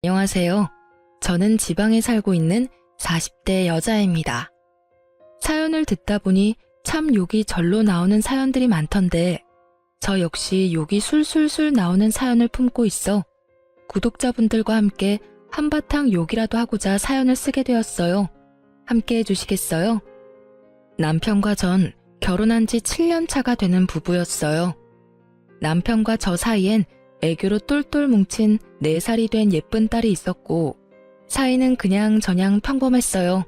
안녕하세요. 저는 지방에 살고 있는 40대 여자입니다. 사연을 듣다 보니 참 욕이 절로 나오는 사연들이 많던데 저 역시 욕이 술술술 나오는 사연을 품고 있어 구독자분들과 함께 한바탕 욕이라도 하고자 사연을 쓰게 되었어요. 함께 해주시겠어요? 남편과 전 결혼한 지 7년 차가 되는 부부였어요. 남편과 저 사이엔 애교로 똘똘 뭉친 4살이 된 예쁜 딸이 있었고 사이는 그냥저냥 평범했어요.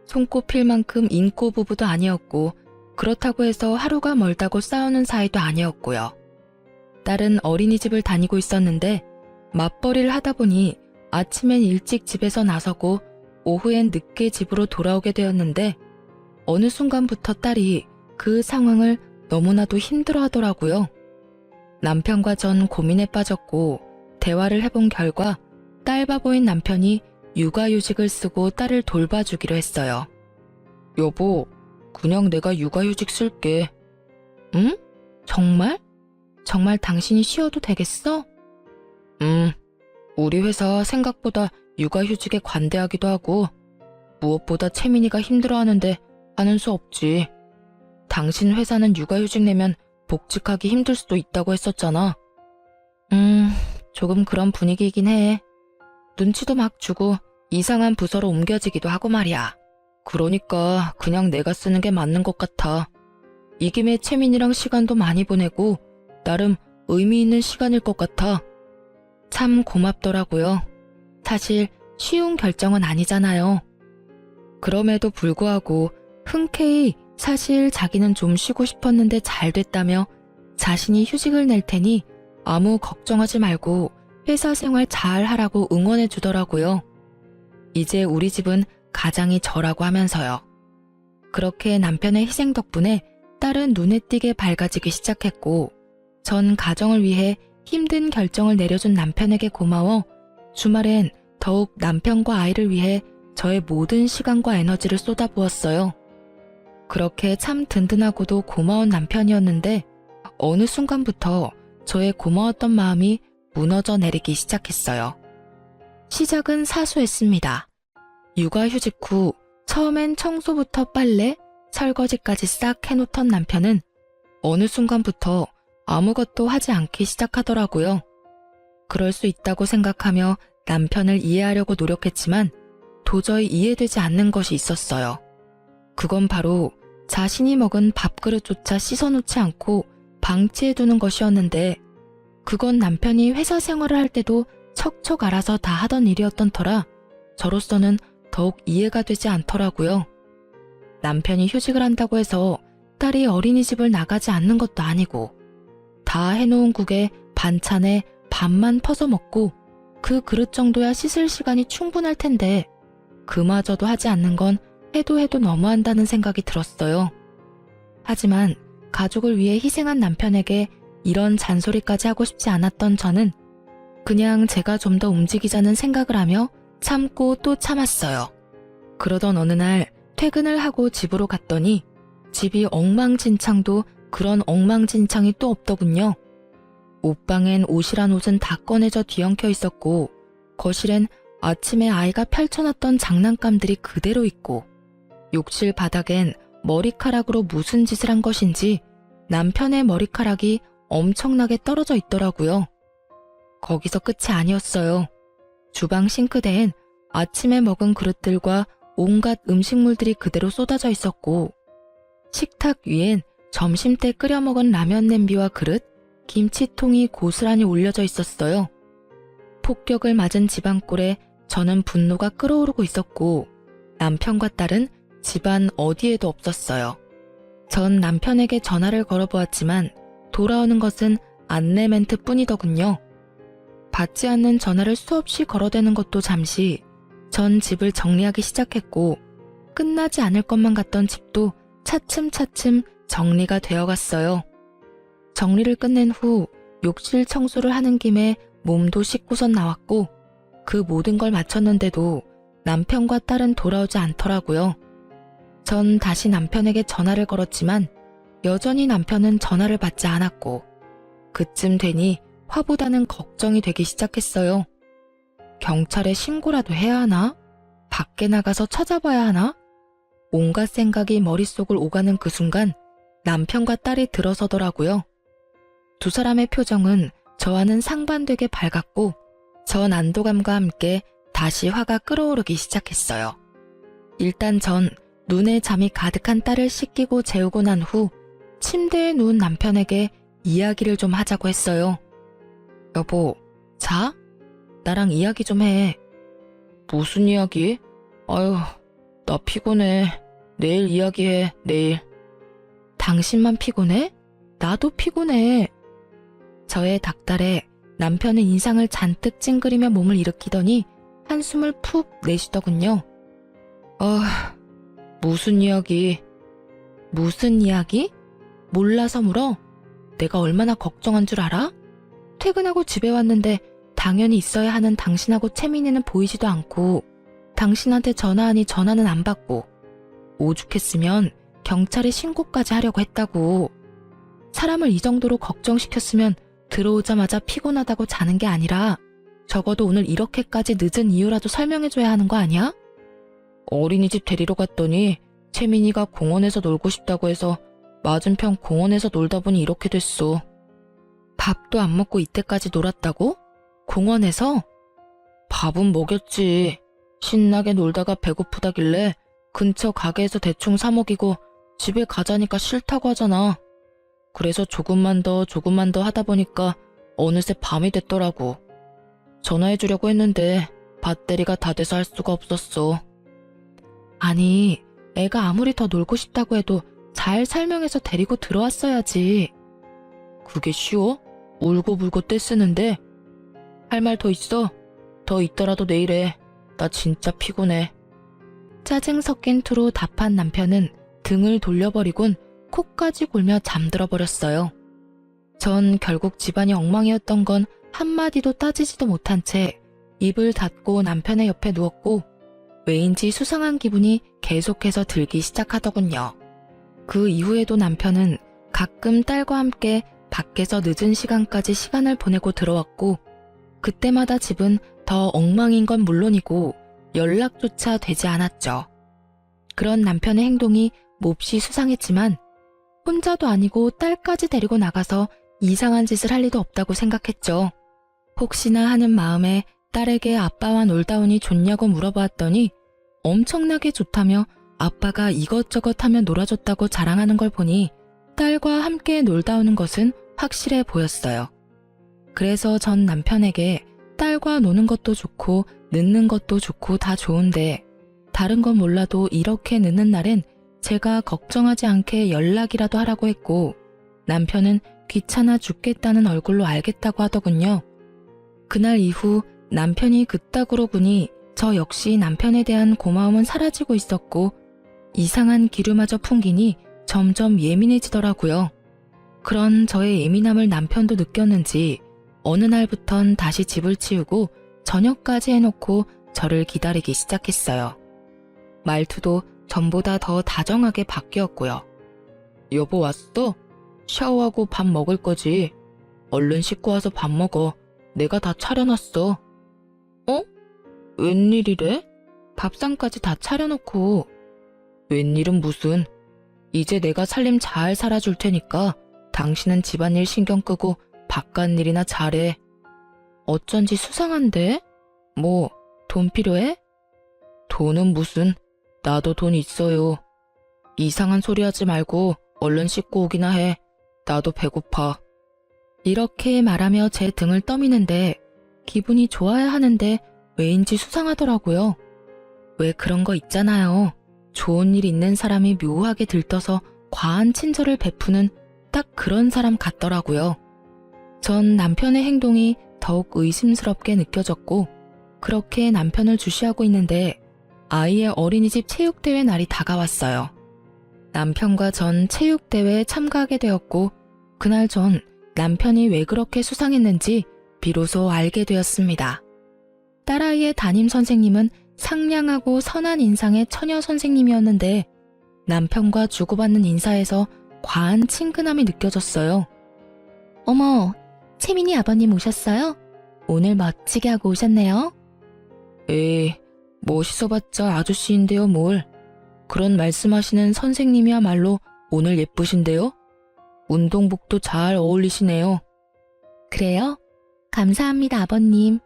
손꼽힐 만큼 인고 부부도 아니었고 그렇다고 해서 하루가 멀다고 싸우는 사이도 아니었고요. 딸은 어린이집을 다니고 있었는데 맞벌이를 하다 보니 아침엔 일찍 집에서 나서고 오후엔 늦게 집으로 돌아오게 되었는데 어느 순간부터 딸이 그 상황을 너무나도 힘들어하더라고요. 남편과 전 고민에 빠졌고 대화를 해본 결과 딸 바보인 남편이 육아휴직을 쓰고 딸을 돌봐주기로 했어요. 여보, 그냥 내가 육아휴직 쓸게. 응? 정말? 정말 당신이 쉬어도 되겠어? 우리 회사 생각보다 육아휴직에 관대하기도 하고 무엇보다 채민이가 힘들어하는데 하는 수 없지. 당신 회사는 육아휴직 내면 복직하기 힘들 수도 있다고 했었잖아. 조금 그런 분위기이긴 해. 눈치도 막 주고 이상한 부서로 옮겨지기도 하고 말이야. 그러니까 그냥 내가 쓰는 게 맞는 것 같아. 이 김에 채민이랑 시간도 많이 보내고 나름 의미 있는 시간일 것 같아. 참 고맙더라고요. 사실 쉬운 결정은 아니잖아요. 그럼에도 불구하고 흔쾌히 사실 자기는 좀 쉬고 싶었는데 잘 됐다며 자신이 휴직을 낼 테니 아무 걱정하지 말고 회사 생활 잘 하라고 응원해 주더라고요. 이제 우리 집은 가장이 저라고 하면서요. 그렇게 남편의 희생 덕분에 딸은 눈에 띄게 밝아지기 시작했고 전 가정을 위해 힘든 결정을 내려준 남편에게 고마워 주말엔 더욱 남편과 아이를 위해 저의 모든 시간과 에너지를 쏟아부었어요. 그렇게 참 든든하고도 고마운 남편이었는데 어느 순간부터 저의 고마웠던 마음이 무너져 내리기 시작했어요. 시작은 사소했습니다. 육아휴직 후 처음엔 청소부터 빨래, 설거지까지 싹 해놓던 남편은 어느 순간부터 아무것도 하지 않기 시작하더라고요. 그럴 수 있다고 생각하며 남편을 이해하려고 노력했지만 도저히 이해되지 않는 것이 있었어요. 그건 바로 자신이 먹은 밥그릇조차 씻어놓지 않고 방치해두는 것이었는데 그건 남편이 회사 생활을 할 때도 척척 알아서 다 하던 일이었던 터라 저로서는 더욱 이해가 되지 않더라고요. 남편이 휴직을 한다고 해서 딸이 어린이집을 나가지 않는 것도 아니고 다 해놓은 국에 반찬에 밥만 퍼서 먹고 그 그릇 정도야 씻을 시간이 충분할 텐데 그마저도 하지 않는 건 해도 너무한다는 생각이 들었어요. 하지만 가족을 위해 희생한 남편에게 이런 잔소리까지 하고 싶지 않았던 저는 그냥 제가 좀 더 움직이자는 생각을 하며 참고 또 참았어요. 그러던 어느 날 퇴근을 하고 집으로 갔더니 집이 엉망진창도 그런 엉망진창이 또 없더군요. 옷방엔 옷이란 옷은 다 꺼내져 뒤엉켜 있었고 거실엔 아침에 아이가 펼쳐놨던 장난감들이 그대로 있고 욕실 바닥엔 머리카락으로 무슨 짓을 한 것인지 남편의 머리카락이 엄청나게 떨어져 있더라고요. 거기서 끝이 아니었어요. 주방 싱크대엔 아침에 먹은 그릇들과 온갖 음식물들이 그대로 쏟아져 있었고 식탁 위엔 점심때 끓여 먹은 라면 냄비와 그릇, 김치통이 고스란히 올려져 있었어요. 폭격을 맞은 집안꼴에 저는 분노가 끓어오르고 있었고 남편과 딸은 집안 어디에도 없었어요. 전 남편에게 전화를 걸어보았지만 돌아오는 것은 안내 멘트 뿐이더군요. 받지 않는 전화를 수없이 걸어대는 것도 잠시 전 집을 정리하기 시작했고 끝나지 않을 것만 같던 집도 차츰차츰 정리가 되어갔어요. 정리를 끝낸 후 욕실 청소를 하는 김에 몸도 씻고선 나왔고 그 모든 걸 마쳤는데도 남편과 딸은 돌아오지 않더라고요. 전 다시 남편에게 전화를 걸었지만 여전히 남편은 전화를 받지 않았고 그쯤 되니 화보다는 걱정이 되기 시작했어요. 경찰에 신고라도 해야 하나? 밖에 나가서 찾아봐야 하나? 온갖 생각이 머릿속을 오가는 그 순간 남편과 딸이 들어서더라고요. 두 사람의 표정은 저와는 상반되게 밝았고 전 안도감과 함께 다시 화가 끓어오르기 시작했어요. 일단 전 눈에 잠이 가득한 딸을 씻기고 재우고 난 후 침대에 누운 남편에게 이야기를 좀 하자고 했어요. 여보, 자? 나랑 이야기 좀 해. 무슨 이야기? 아유, 나 피곤해. 내일 이야기해, 내일. 당신만 피곤해? 나도 피곤해. 저의 닭달에 남편은 인상을 잔뜩 찡그리며 몸을 일으키더니 한숨을 푹 내쉬더군요. 무슨 이야기? 무슨 이야기? 몰라서 물어? 내가 얼마나 걱정한 줄 알아? 퇴근하고 집에 왔는데 당연히 있어야 하는 당신하고 채민이는 보이지도 않고 당신한테 전화하니 전화는 안 받고 오죽했으면 경찰에 신고까지 하려고 했다고. 사람을 이 정도로 걱정시켰으면 들어오자마자 피곤하다고 자는 게 아니라 적어도 오늘 이렇게까지 늦은 이유라도 설명해줘야 하는 거 아니야? 어린이집 데리러 갔더니 채민이가 공원에서 놀고 싶다고 해서 맞은편 공원에서 놀다 보니 이렇게 됐어. 밥도 안 먹고 이때까지 놀았다고? 공원에서? 밥은 먹였지. 신나게 놀다가 배고프다길래 근처 가게에서 대충 사 먹이고 집에 가자니까 싫다고 하잖아. 그래서 조금만 더 하다 보니까 어느새 밤이 됐더라고. 전화해주려고 했는데 배터리가 다 돼서 할 수가 없었어. 아니, 애가 아무리 더 놀고 싶다고 해도 잘 설명해서 데리고 들어왔어야지. 그게 쉬워? 울고불고 떼쓰는데? 할 말 더 있어? 더 있더라도 내일 해. 나 진짜 피곤해. 짜증 섞인 투로 답한 남편은 등을 돌려버리곤 코까지 골며 잠들어 버렸어요. 전 결국 집안이 엉망이었던 건 한마디도 따지지도 못한 채 입을 닫고 남편의 옆에 누웠고 왜인지 수상한 기분이 계속해서 들기 시작하더군요. 그 이후에도 남편은 가끔 딸과 함께 밖에서 늦은 시간까지 시간을 보내고 들어왔고 그때마다 집은 더 엉망인 건 물론이고 연락조차 되지 않았죠. 그런 남편의 행동이 몹시 수상했지만 혼자도 아니고 딸까지 데리고 나가서 이상한 짓을 할 리도 없다고 생각했죠. 혹시나 하는 마음에 딸에게 아빠와 놀다 오니 좋냐고 물어보았더니 엄청나게 좋다며 아빠가 이것저것 하며 놀아줬다고 자랑하는 걸 보니 딸과 함께 놀다 오는 것은 확실해 보였어요. 그래서 전 남편에게 딸과 노는 것도 좋고 늦는 것도 좋고 다 좋은데 다른 건 몰라도 이렇게 늦는 날엔 제가 걱정하지 않게 연락이라도 하라고 했고 남편은 귀찮아 죽겠다는 얼굴로 알겠다고 하더군요. 그날 이후 남편이 그따구로 구니 저 역시 남편에 대한 고마움은 사라지고 있었고 이상한 기류마저 풍기니 점점 예민해지더라고요. 그런 저의 예민함을 남편도 느꼈는지 어느 날부턴 다시 집을 치우고 저녁까지 해놓고 저를 기다리기 시작했어요. 말투도 전보다 더 다정하게 바뀌었고요. 여보 왔어? 샤워하고 밥 먹을 거지. 얼른 씻고 와서 밥 먹어. 내가 다 차려놨어. 어? 웬일이래? 밥상까지 다 차려놓고. 웬일은 무슨. 이제 내가 살림 잘 살아줄 테니까 당신은 집안일 신경 끄고 바깥일이나 잘해. 어쩐지 수상한데? 뭐, 돈 필요해? 돈은 무슨. 나도 돈 있어요. 이상한 소리 하지 말고 얼른 씻고 오기나 해. 나도 배고파. 이렇게 말하며 제 등을 떠미는데 기분이 좋아야 하는데 왜인지 수상하더라고요. 왜 그런 거 있잖아요. 좋은 일 있는 사람이 묘하게 들떠서 과한 친절을 베푸는 딱 그런 사람 같더라고요. 전 남편의 행동이 더욱 의심스럽게 느껴졌고 그렇게 남편을 주시하고 있는데 아이의 어린이집 체육대회 날이 다가왔어요. 남편과 전 체육대회에 참가하게 되었고 그날 전 남편이 왜 그렇게 수상했는지 비로소 알게 되었습니다. 딸아이의 담임 선생님은 상냥하고 선한 인상의 처녀 선생님이었는데 남편과 주고받는 인사에서 과한 친근함이 느껴졌어요. 어머, 채민이 아버님 오셨어요? 오늘 멋지게 하고 오셨네요. 에이, 멋있어봤자 아저씨인데요, 뭘. 그런 말씀하시는 선생님이야말로 오늘 예쁘신데요? 운동복도 잘 어울리시네요. 그래요? 감사합니다, 아버님.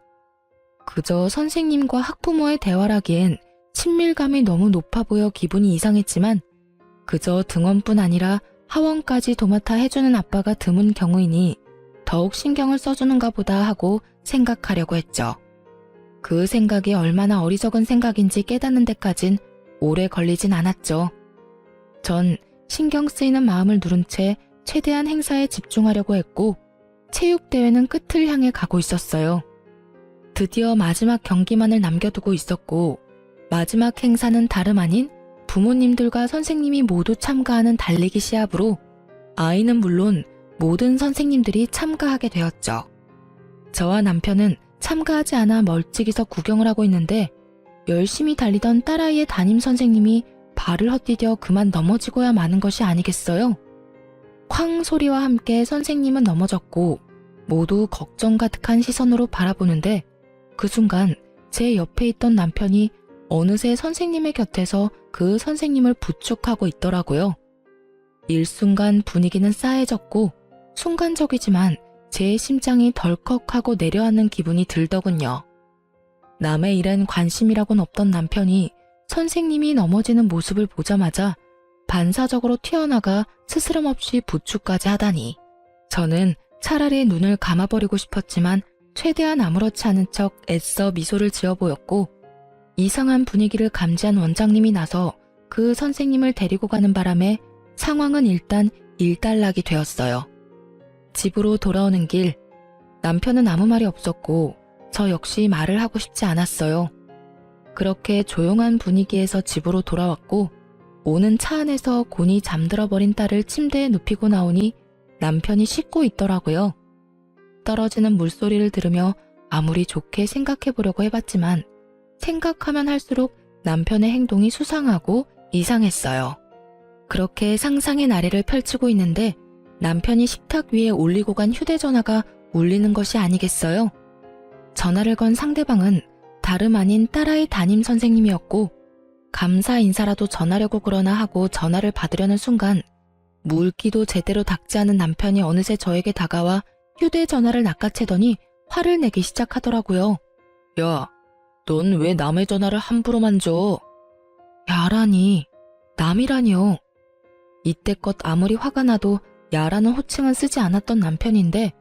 그저 선생님과 학부모의 대화라기엔 친밀감이 너무 높아 보여 기분이 이상했지만 그저 등원뿐 아니라 하원까지 도맡아 해주는 아빠가 드문 경우이니 더욱 신경을 써주는가 보다 하고 생각하려고 했죠. 그 생각이 얼마나 어리석은 생각인지 깨닫는 데까진 오래 걸리진 않았죠. 전 신경 쓰이는 마음을 누른 채 최대한 행사에 집중하려고 했고 체육대회는 끝을 향해 가고 있었어요. 드디어 마지막 경기만을 남겨두고 있었고 마지막 행사는 다름 아닌 부모님들과 선생님이 모두 참가하는 달리기 시합으로 아이는 물론 모든 선생님들이 참가하게 되었죠. 저와 남편은 참가하지 않아 멀찍이서 구경을 하고 있는데 열심히 달리던 딸아이의 담임 선생님이 발을 헛디뎌 그만 넘어지고야 마는 것이 아니겠어요? 쾅 소리와 함께 선생님은 넘어졌고 모두 걱정 가득한 시선으로 바라보는데 그 순간 제 옆에 있던 남편이 어느새 선생님의 곁에서 그 선생님을 부축하고 있더라고요. 일순간 분위기는 싸해졌고 순간적이지만 제 심장이 덜컥하고 내려앉는 기분이 들더군요. 남의 일엔 관심이라곤 없던 남편이 선생님이 넘어지는 모습을 보자마자 반사적으로 튀어나가 스스럼 없이 부축까지 하다니. 저는 차라리 눈을 감아버리고 싶었지만 최대한 아무렇지 않은 척 애써 미소를 지어 보였고 이상한 분위기를 감지한 원장님이 나서 그 선생님을 데리고 가는 바람에 상황은 일단 일단락이 되었어요. 집으로 돌아오는 길, 남편은 아무 말이 없었고 저 역시 말을 하고 싶지 않았어요. 그렇게 조용한 분위기에서 집으로 돌아왔고 오는 차 안에서 곤히 잠들어버린 딸을 침대에 눕히고 나오니 남편이 씻고 있더라고요. 떨어지는 물소리를 들으며 아무리 좋게 생각해보려고 해봤지만 생각하면 할수록 남편의 행동이 수상하고 이상했어요. 그렇게 상상의 나래를 펼치고 있는데 남편이 식탁 위에 올리고 간 휴대전화가 울리는 것이 아니겠어요? 전화를 건 상대방은 다름 아닌 딸아이 담임 선생님이었고 감사 인사라도 전하려고 그러나 하고 전화를 받으려는 순간 물기도 제대로 닦지 않은 남편이 어느새 저에게 다가와 휴대전화를 낚아채더니 화를 내기 시작하더라고요. 야, 넌 왜 남의 전화를 함부로 만져? 야라니, 남이라니요. 이때껏 아무리 화가 나도 야라는 호칭은 쓰지 않았던 남편인데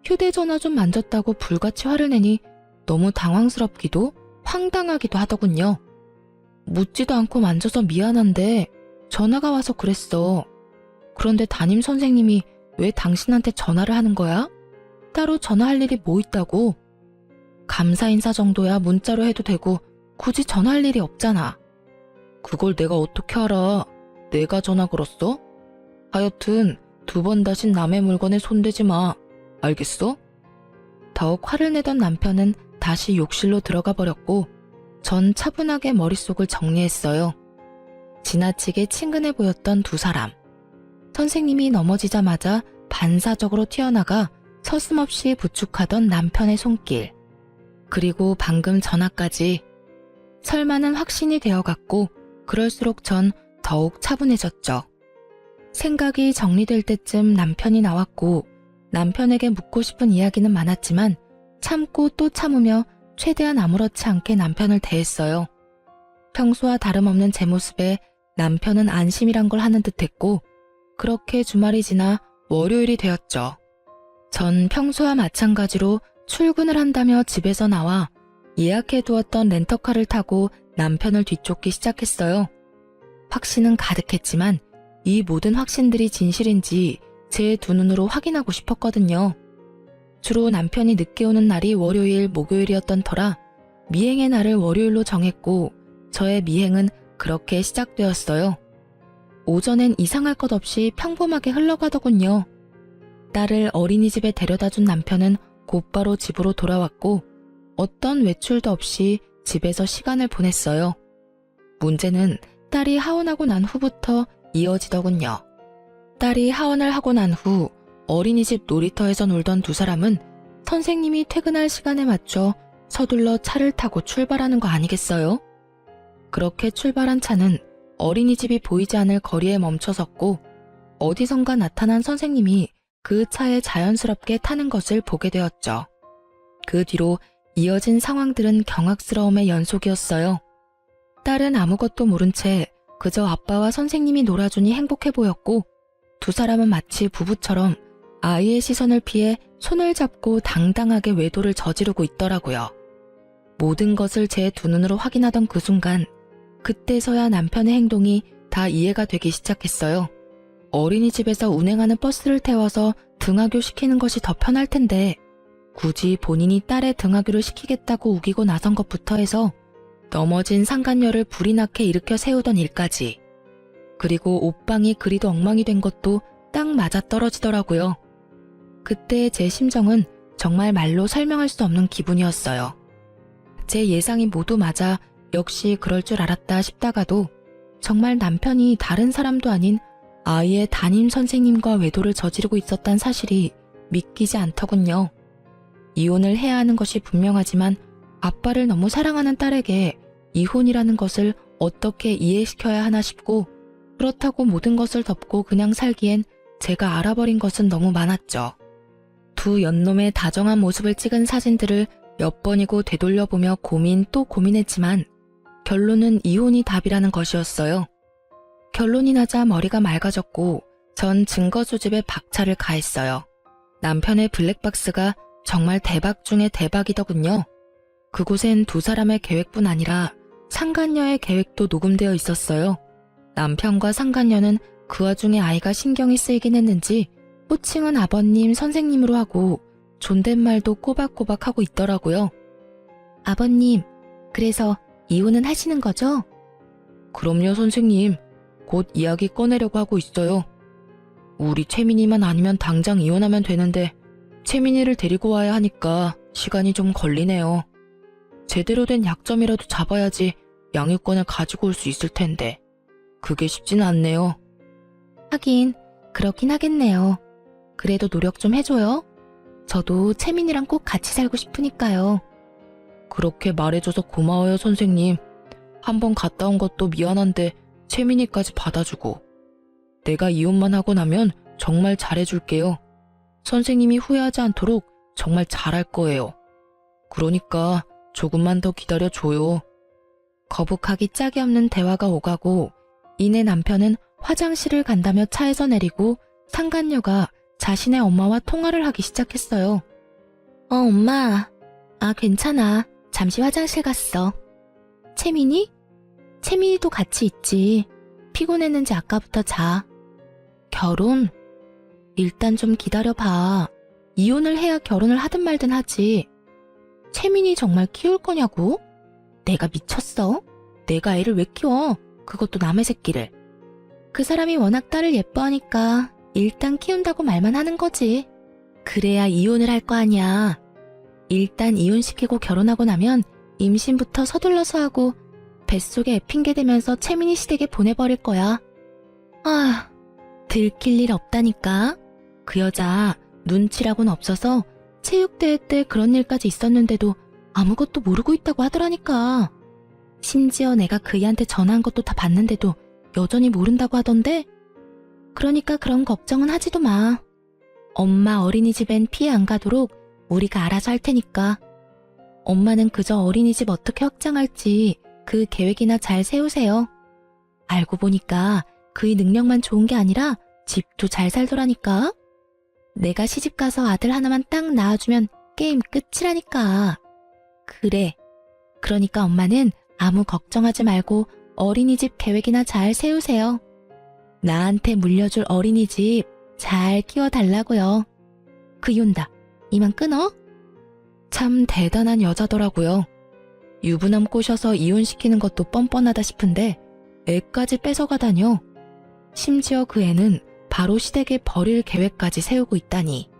휴대전화 좀 만졌다고 불같이 화를 내니 너무 당황스럽기도 황당하기도 하더군요. 묻지도 않고 만져서 미안한데 전화가 와서 그랬어. 그런데 담임 선생님이 왜 당신한테 전화를 하는 거야? 따로 전화할 일이 뭐 있다고? 감사 인사 정도야 문자로 해도 되고 굳이 전화할 일이 없잖아. 그걸 내가 어떻게 알아? 내가 전화 걸었어? 하여튼 2번 다신 남의 물건에 손대지 마. 알겠어? 더욱 화를 내던 남편은 다시 욕실로 들어가 버렸고 전 차분하게 머릿속을 정리했어요. 지나치게 친근해 보였던 두 사람. 선생님이 넘어지자마자 반사적으로 튀어나가 서슴없이 부축하던 남편의 손길. 그리고 방금 전화까지. 설마는 확신이 되어갔고 그럴수록 전 더욱 차분해졌죠. 생각이 정리될 때쯤 남편이 나왔고 남편에게 묻고 싶은 이야기는 많았지만 참고 또 참으며 최대한 아무렇지 않게 남편을 대했어요. 평소와 다름없는 제 모습에 남편은 안심이란 걸 하는 듯했고 그렇게 주말이 지나 월요일이 되었죠. 전 평소와 마찬가지로 출근을 한다며 집에서 나와 예약해두었던 렌터카를 타고 남편을 뒤쫓기 시작했어요. 확신은 가득했지만 이 모든 확신들이 진실인지 제 두 눈으로 확인하고 싶었거든요. 주로 남편이 늦게 오는 날이 월요일, 목요일이었던 터라 미행의 날을 월요일로 정했고 저의 미행은 그렇게 시작되었어요. 오전엔 이상할 것 없이 평범하게 흘러가더군요. 딸을 어린이집에 데려다준 남편은 곧바로 집으로 돌아왔고 어떤 외출도 없이 집에서 시간을 보냈어요. 문제는 딸이 하원하고 난 후부터 이어지더군요. 딸이 하원을 하고 난 후 어린이집 놀이터에서 놀던 두 사람은 선생님이 퇴근할 시간에 맞춰 서둘러 차를 타고 출발하는 거 아니겠어요? 그렇게 출발한 차는 어린이집이 보이지 않을 거리에 멈춰섰고 어디선가 나타난 선생님이 그 차에 자연스럽게 타는 것을 보게 되었죠. 그 뒤로 이어진 상황들은 경악스러움의 연속이었어요. 딸은 아무것도 모른 채 그저 아빠와 선생님이 놀아주니 행복해 보였고 두 사람은 마치 부부처럼 아이의 시선을 피해 손을 잡고 당당하게 외도를 저지르고 있더라고요. 모든 것을 제 두 눈으로 확인하던 그 순간 그때서야 남편의 행동이 다 이해가 되기 시작했어요. 어린이집에서 운행하는 버스를 태워서 등하교 시키는 것이 더 편할 텐데 굳이 본인이 딸의 등하교를 시키겠다고 우기고 나선 것부터 해서 넘어진 상간녀를 불이 나게 일으켜 세우던 일까지, 그리고 옷방이 그리도 엉망이 된 것도 딱 맞아떨어지더라고요. 그때의 제 심정은 정말 말로 설명할 수 없는 기분이었어요. 제 예상이 모두 맞아 역시 그럴 줄 알았다 싶다가도 정말 남편이 다른 사람도 아닌 아이의 담임 선생님과 외도를 저지르고 있었단 사실이 믿기지 않더군요. 이혼을 해야 하는 것이 분명하지만 아빠를 너무 사랑하는 딸에게 이혼이라는 것을 어떻게 이해시켜야 하나 싶고, 그렇다고 모든 것을 덮고 그냥 살기엔 제가 알아버린 것은 너무 많았죠. 두 연놈의 다정한 모습을 찍은 사진들을 몇 번이고 되돌려보며 고민 또 고민했지만 결론은 이혼이 답이라는 것이었어요. 결론이 나자 머리가 맑아졌고 전 증거 수집에 박차를 가했어요. 남편의 블랙박스가 정말 대박 중에 대박이더군요. 그곳엔 두 사람의 계획뿐 아니라 상간녀의 계획도 녹음되어 있었어요. 남편과 상간녀는 그 와중에 아이가 신경이 쓰이긴 했는지 호칭은 아버님, 선생님으로 하고 존댓말도 꼬박꼬박 하고 있더라고요. 아버님, 그래서 이혼은 하시는 거죠? 그럼요, 선생님. 곧 이야기 꺼내려고 하고 있어요. 우리 채민이만 아니면 당장 이혼하면 되는데 채민이를 데리고 와야 하니까 시간이 좀 걸리네요. 제대로 된 약점이라도 잡아야지 양육권을 가지고 올 수 있을 텐데 그게 쉽지는 않네요. 하긴 그렇긴 하겠네요. 그래도 노력 좀 해줘요. 저도 채민이랑 꼭 같이 살고 싶으니까요. 그렇게 말해줘서 고마워요, 선생님. 한번 갔다 온 것도 미안한데 채민이까지 받아주고. 내가 이혼만 하고 나면 정말 잘해줄게요. 선생님이 후회하지 않도록 정말 잘할 거예요. 그러니까 조금만 더 기다려줘요. 거북하기 짝이 없는 대화가 오가고 이내 남편은 화장실을 간다며 차에서 내리고 상간녀가 자신의 엄마와 통화를 하기 시작했어요. 엄마. 괜찮아. 잠시 화장실 갔어. 채민이? 채민이도 같이 있지. 피곤했는지 아까부터 자. 결혼? 일단 좀 기다려봐. 이혼을 해야 결혼을 하든 말든 하지. 채민이 정말 키울 거냐고? 내가 미쳤어? 내가 애를 왜 키워? 그것도 남의 새끼를. 그 사람이 워낙 딸을 예뻐하니까 일단 키운다고 말만 하는 거지. 그래야 이혼을 할 거 아니야. 일단 이혼시키고 결혼하고 나면 임신부터 서둘러서 하고 뱃속에 애 핑계대면서 채민이 시댁에 보내버릴 거야. 들킬 일 없다니까. 그 여자 눈치라고는 없어서 체육대회 때 그런 일까지 있었는데도 아무것도 모르고 있다고 하더라니까. 심지어 내가 그이한테 전화한 것도 다 봤는데도 여전히 모른다고 하던데. 그러니까 그런 걱정은 하지도 마. 엄마 어린이집엔 피해 안 가도록 우리가 알아서 할 테니까. 엄마는 그저 어린이집 어떻게 확장할지 그 계획이나 잘 세우세요. 알고 보니까 그의 능력만 좋은 게 아니라 집도 잘 살더라니까. 내가 시집가서 아들 하나만 딱 낳아주면 게임 끝이라니까. 그래. 그러니까 엄마는 아무 걱정하지 말고 어린이집 계획이나 잘 세우세요. 나한테 물려줄 어린이집 잘 키워달라고요. 그이 온다. 이만 끊어. 참 대단한 여자더라고요. 유부남 꼬셔서 이혼시키는 것도 뻔뻔하다 싶은데 애까지 뺏어가다뇨. 심지어 그 애는 바로 시댁에 버릴 계획까지 세우고 있다니.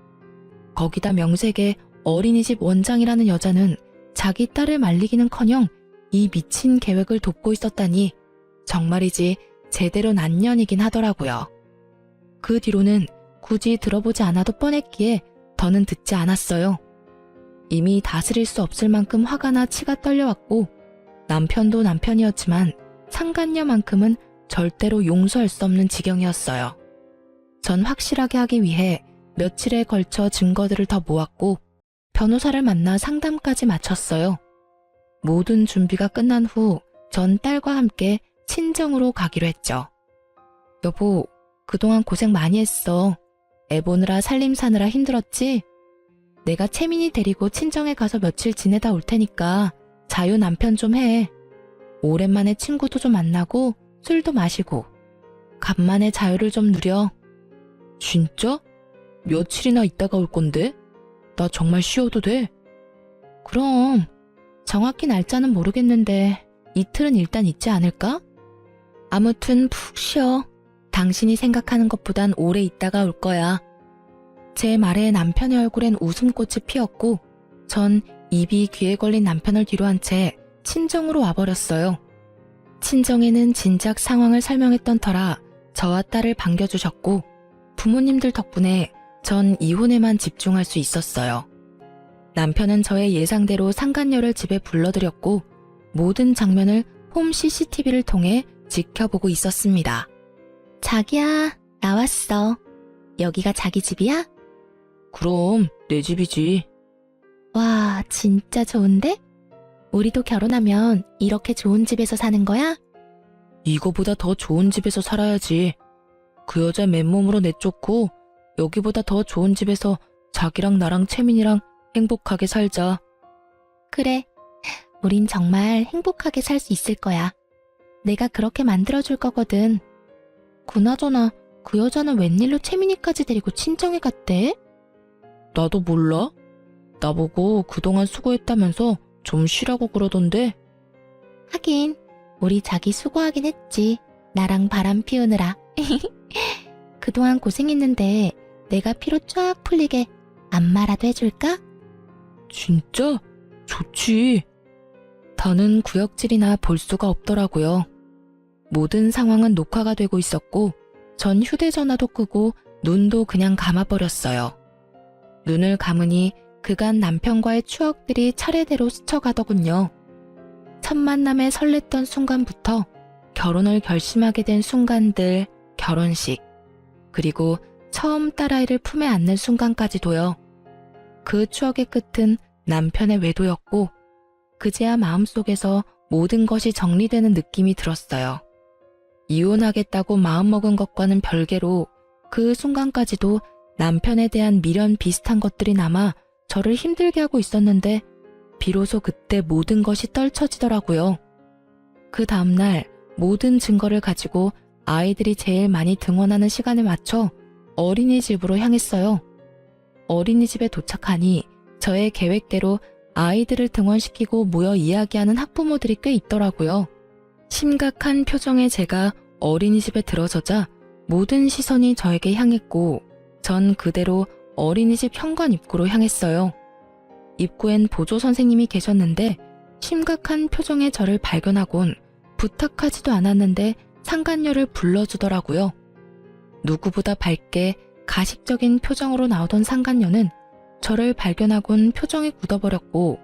거기다 명색에 어린이집 원장이라는 여자는 자기 딸을 말리기는커녕 이 미친 계획을 돕고 있었다니 정말이지 제대로 난년이긴 하더라고요. 그 뒤로는 굳이 들어보지 않아도 뻔했기에 더는 듣지 않았어요. 이미 다스릴 수 없을 만큼 화가 나 치가 떨려왔고 남편도 남편이었지만 상간녀만큼은 절대로 용서할 수 없는 지경이었어요. 전 확실하게 하기 위해 며칠에 걸쳐 증거들을 더 모았고 변호사를 만나 상담까지 마쳤어요. 모든 준비가 끝난 후 전 딸과 함께 친정으로 가기로 했죠. 여보, 그동안 고생 많이 했어. 애 보느라 살림 사느라 힘들었지? 내가 채민이 데리고 친정에 가서 며칠 지내다 올 테니까 자유 남편 좀 해. 오랜만에 친구도 좀 만나고 술도 마시고 간만에 자유를 좀 누려. 진짜? 며칠이나 있다가 올 건데? 나 정말 쉬어도 돼? 그럼 정확히 날짜는 모르겠는데 이틀은 일단 있지 않을까? 아무튼 푹 쉬어. 당신이 생각하는 것보단 오래 있다가 올 거야. 제 말에 남편의 얼굴엔 웃음꽃이 피었고 전 입이 귀에 걸린 남편을 뒤로한 채 친정으로 와버렸어요. 친정에는 진작 상황을 설명했던 터라 저와 딸을 반겨주셨고 부모님들 덕분에 전 이혼에만 집중할 수 있었어요. 남편은 저의 예상대로 상간녀를 집에 불러들였고 모든 장면을 홈 CCTV를 통해 지켜보고 있었습니다. 자기야, 나왔어. 여기가 자기 집이야? 그럼 내 집이지. 와, 진짜 좋은데? 우리도 결혼하면 이렇게 좋은 집에서 사는 거야? 이거보다 더 좋은 집에서 살아야지. 그 여자 맨몸으로 내쫓고 여기보다 더 좋은 집에서 자기랑 나랑 채민이랑 행복하게 살자. 그래, 우린 정말 행복하게 살 수 있을 거야. 내가 그렇게 만들어줄 거거든. 그나저나 그 여자는 웬일로 채민이까지 데리고 친정에 갔대? 나도 몰라. 나보고 그동안 수고했다면서 좀 쉬라고 그러던데. 하긴 우리 자기 수고하긴 했지. 나랑 바람 피우느라. 그동안 고생했는데 내가 피로 쫙 풀리게 안마라도 해줄까? 진짜? 좋지. 더는 구역질이나 볼 수가 없더라고요. 모든 상황은 녹화가 되고 있었고 전 휴대전화도 끄고 눈도 그냥 감아버렸어요. 눈을 감으니 그간 남편과의 추억들이 차례대로 스쳐가더군요. 첫 만남에 설렜던 순간부터 결혼을 결심하게 된 순간들, 결혼식, 그리고 처음 딸아이를 품에 안는 순간까지도요. 그 추억의 끝은 남편의 외도였고 그제야 마음속에서 모든 것이 정리되는 느낌이 들었어요. 이혼하겠다고 마음먹은 것과는 별개로 그 순간까지도 남편에 대한 미련 비슷한 것들이 남아 저를 힘들게 하고 있었는데 비로소 그때 모든 것이 떨쳐지더라고요. 그 다음날 모든 증거를 가지고 아이들이 제일 많이 등원하는 시간에 맞춰 어린이집으로 향했어요. 어린이집에 도착하니 저의 계획대로 아이들을 등원시키고 모여 이야기하는 학부모들이 꽤 있더라고요. 심각한 표정의 제가 어린이집에 들어서자 모든 시선이 저에게 향했고 전 그대로 어린이집 현관 입구로 향했어요. 입구엔 보조 선생님이 계셨는데 심각한 표정의 저를 발견하곤 부탁하지도 않았는데 상간녀를 불러주더라고요. 누구보다 밝게 가식적인 표정으로 나오던 상간녀는 저를 발견하곤 표정이 굳어버렸고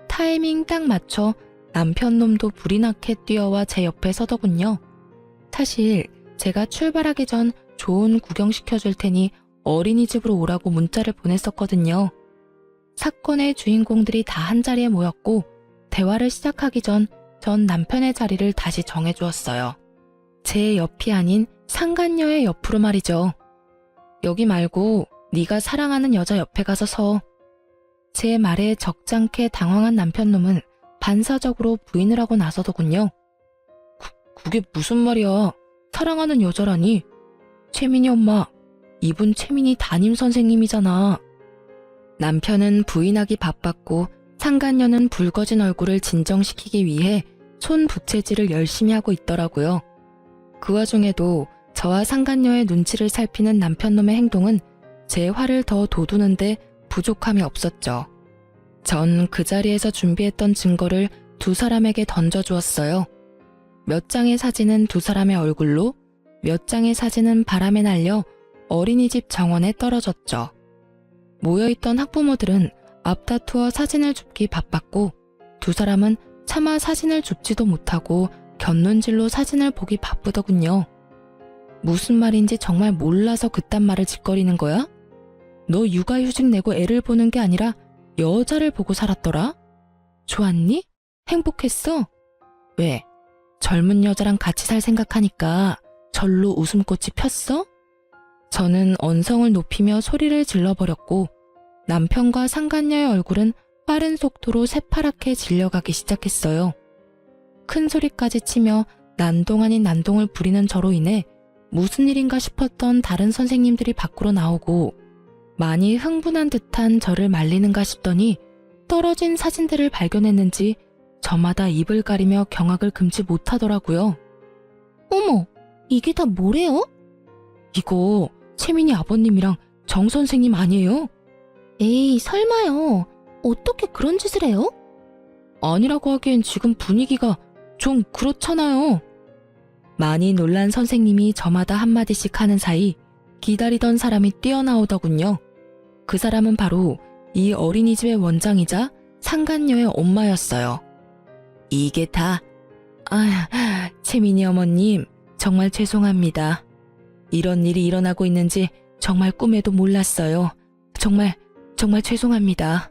타이밍 딱 맞춰 남편 놈도 불이 나게 뛰어와 제 옆에 서더군요. 사실 제가 출발하기 전 좋은 구경시켜줄 테니 어린이집으로 오라고 문자를 보냈었거든요. 사건의 주인공들이 다 한자리에 모였고 대화를 시작하기 전 남편의 자리를 다시 정해주었어요. 제 옆이 아닌 상간녀의 옆으로 말이죠. 여기 말고 네가 사랑하는 여자 옆에 가서 서. 제 말에 적잖게 당황한 남편놈은 반사적으로 부인을 하고 나서더군요. 그게 무슨 말이야. 사랑하는 여자라니. 채민이 엄마, 이분 채민이 담임 선생님이잖아. 남편은 부인하기 바빴고 상간녀는 붉어진 얼굴을 진정시키기 위해 손부채질을 열심히 하고 있더라고요. 그 와중에도 저와 상간녀의 눈치를 살피는 남편놈의 행동은 제 화를 더 돋우는데 부족함이 없었죠. 전 그 자리에서 준비했던 증거를 두 사람에게 던져주었어요. 몇 장의 사진은 두 사람의 얼굴로, 몇 장의 사진은 바람에 날려 어린이집 정원에 떨어졌죠. 모여있던 학부모들은 앞다투어 사진을 줍기 바빴고 두 사람은 차마 사진을 줍지도 못하고 곁눈질로 사진을 보기 바쁘더군요. 무슨 말인지 정말 몰라서 그딴 말을 짓거리는 거야? 너 육아휴직 내고 애를 보는 게 아니라 여자를 보고 살았더라? 좋았니? 행복했어? 왜? 젊은 여자랑 같이 살 생각하니까 절로 웃음꽃이 폈어? 저는 언성을 높이며 소리를 질러버렸고 남편과 상간녀의 얼굴은 빠른 속도로 새파랗게 질려가기 시작했어요. 큰 소리까지 치며 난동 아닌 난동을 부리는 저로 인해 무슨 일인가 싶었던 다른 선생님들이 밖으로 나오고 많이 흥분한 듯한 저를 말리는가 싶더니 떨어진 사진들을 발견했는지 저마다 입을 가리며 경악을 금치 못하더라고요. 어머, 이게 다 뭐래요? 이거 채민이 아버님이랑 정 선생님 아니에요? 에이, 설마요. 어떻게 그런 짓을 해요? 아니라고 하기엔 지금 분위기가 좀 그렇잖아요. 많이 놀란 선생님이 저마다 한마디씩 하는 사이 기다리던 사람이 뛰어나오더군요. 그 사람은 바로 이 어린이집의 원장이자 상간녀의 엄마였어요. 이게 다, 채민이 어머님, 정말 죄송합니다. 이런 일이 일어나고 있는지 정말 꿈에도 몰랐어요. 정말 죄송합니다.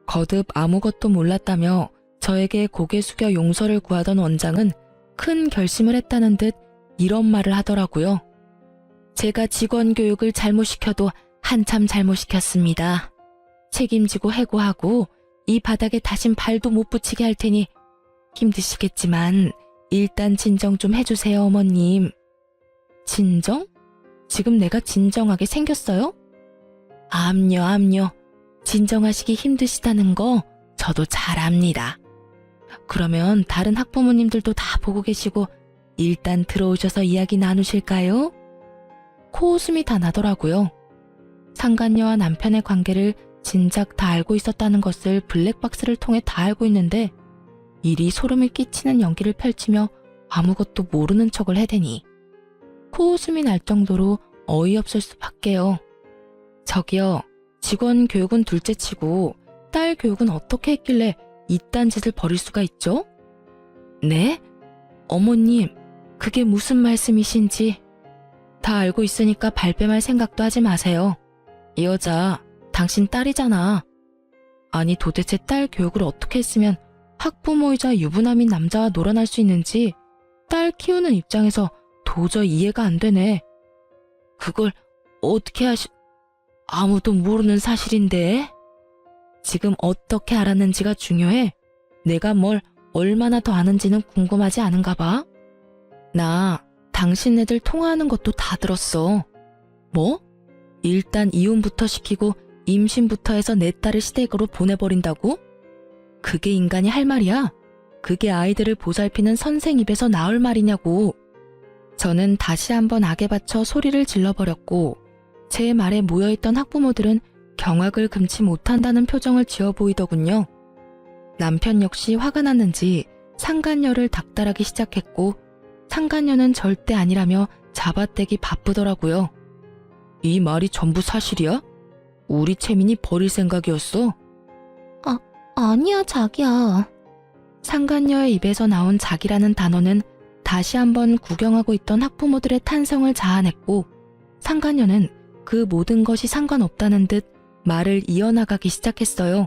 거듭 아무것도 몰랐다며 저에게 고개 숙여 용서를 구하던 원장은 큰 결심을 했다는 듯 이런 말을 하더라고요. 제가 직원 교육을 잘못 시켜도 한참 잘못 시켰습니다. 책임지고 해고하고 이 바닥에 다신 발도 못 붙이게 할 테니 힘드시겠지만 일단 진정 좀 해주세요, 어머님. 진정? 지금 내가 진정하게 생겼어요? 암요. 진정하시기 힘드시다는 거 저도 잘 압니다. 그러면 다른 학부모님들도 다 보고 계시고 일단 들어오셔서 이야기 나누실까요? 코웃음이 다 나더라고요. 상간녀와 남편의 관계를 진작 다 알고 있었다는 것을 블랙박스를 통해 다 알고 있는데 이리 소름을 끼치는 연기를 펼치며 아무것도 모르는 척을 해대니 코웃음이 날 정도로 어이없을 수밖에요. 저기요, 직원 교육은 둘째치고 딸 교육은 어떻게 했길래 이딴 짓을 벌일 수가 있죠? 네? 어머님, 그게 무슨 말씀이신지. 다 알고 있으니까 발뺌할 생각도 하지 마세요. 이 여자, 당신 딸이잖아. 아니 도대체 딸 교육을 어떻게 했으면 학부모이자 유부남인 남자와 놀아날 수 있는지 딸 키우는 입장에서 도저히 이해가 안 되네. 그걸 어떻게 아무도 모르는 사실인데? 지금 어떻게 알았는지가 중요해. 내가 뭘 얼마나 더 아는지는 궁금하지 않은가 봐. 나 당신네들 통화하는 것도 다 들었어. 뭐? 일단 이혼부터 시키고 임신부터 해서 내 딸을 시댁으로 보내버린다고? 그게 인간이 할 말이야? 그게 아이들을 보살피는 선생 입에서 나올 말이냐고. 저는 다시 한번 악에 받쳐 소리를 질러버렸고 제 말에 모여있던 학부모들은 경악을 금치 못한다는 표정을 지어 보이더군요. 남편 역시 화가 났는지 상간녀를 닥달하기 시작했고 상간녀는 절대 아니라며 잡아떼기 바쁘더라고요. 이 말이 전부 사실이야? 우리 채민이 버릴 생각이었어? 아니야, 자기야. 상간녀의 입에서 나온 자기라는 단어는 다시 한번 구경하고 있던 학부모들의 탄성을 자아냈고 상간녀는 그 모든 것이 상관없다는 듯 말을 이어나가기 시작했어요.